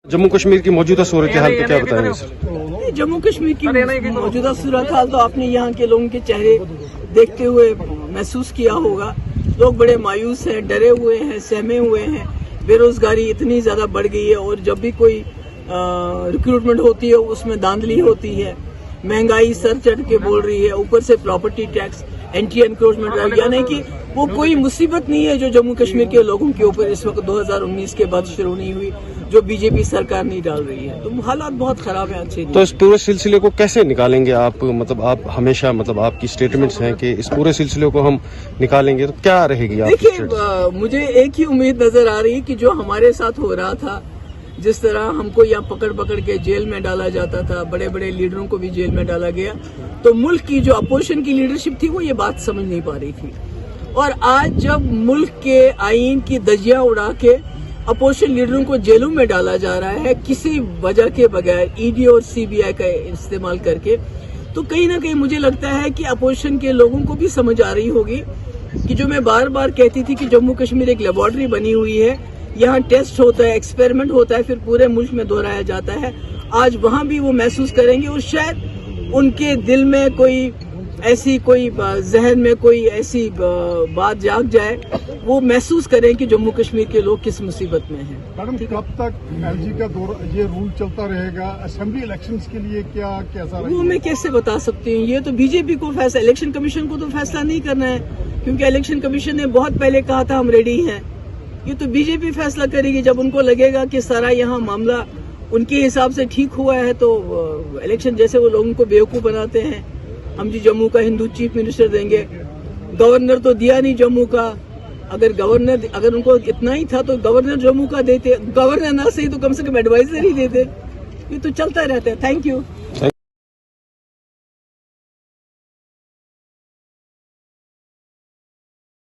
जम्मू कश्मीर की मौजूदा सूरत हाल पे क्या बताएंगे सर? जम्मू कश्मीर की मौजूदा सूरत हाल तो आपने यहाँ के लोगों के चेहरे देखते हुए महसूस किया होगा। लोग बड़े मायूस हैं, डरे हुए हैं, सहमे हुए हैं। बेरोजगारी इतनी ज्यादा बढ़ गई है और जब भी कोई रिक्रूटमेंट होती है उसमें धांधली होती है। महंगाई सर चढ़ के बोल रही है, ऊपर से property tax, anti encroachment drive, यानी कि वो कोई मुसीबत नहीं है जो जम्मू कश्मीर के लोगों के ऊपर इस वक्त 2019 के बाद शुरू नहीं हुई, जो बीजेपी सरकार नहीं डाल रही है। तो हालात बहुत खराब है, अच्छे नहीं। तो इस पूरे सिलसिले को कैसे निकालेंगे आप? मतलब आप हमेशा आपकी स्टेटमेंट्स हैं कि इस पूरे सिलसिले को हम निकालेंगे, तो क्या रहेगी आपकी देखिए, मुझे एक ही उम्मीद नजर आ रही है कि जो हमारे साथ हो रहा था, जिस तरह हमको यहाँ पकड़ पकड़ के जेल में डाला जाता था, बड़े बड़े लीडरों को भी जेल में डाला गया, तो मुल्क की जो अपोजिशन की लीडरशिप थी वो ये बात समझ नहीं पा रही थी। और आज जब मुल्क के आईन की धज्जियां उड़ा के अपोजिशन लीडरों को जेलों में डाला जा रहा है किसी वजह के बगैर, ईडी और सीबीआई का इस्तेमाल करके, तो कहीं ना कहीं मुझे लगता है कि अपोजिशन के लोगों को भी समझ आ रही होगी कि जो मैं बार बार कहती थी कि जम्मू कश्मीर एक लेबोरेटरी बनी हुई है, यहाँ टेस्ट होता है, एक्सपेरिमेंट होता है, फिर पूरे मुल्क में दोहराया जाता है। आज वहां भी वो महसूस करेंगे और शायद उनके दिल में कोई ऐसी, कोई जहन में कोई ऐसी बात जाग जाए, वो महसूस करें कि जम्मू कश्मीर के लोग किस मुसीबत में हैं। मैडम, कब तक एलजी का दौर ये रूल चलता रहेगा? असेंबली इलेक्शंस के लिए क्या कैसा रहेगा? वो मैं कैसे बता सकती हूँ? ये तो बीजेपी को फैसला, इलेक्शन कमीशन को तो फैसला नहीं करना है, क्योंकि इलेक्शन कमीशन ने बहुत पहले कहा था हम रेडी हैं। ये तो बीजेपी फैसला करेगी। जब उनको लगेगा कि सारा यहाँ मामला उनके हिसाब से ठीक हुआ है तो इलेक्शन, जैसे वो लोगों को बेवकूफ बनाते हैं, हम जी जम्मू का हिंदू चीफ मिनिस्टर देंगे, गवर्नर तो दिया नहीं जम्मू का। अगर उनको इतना ही था तो गवर्नर जम्मू का देते, गवर्नर ना सही तो कम से कम एडवाइजर ही देते। ये तो चलता रहता है। Thank you.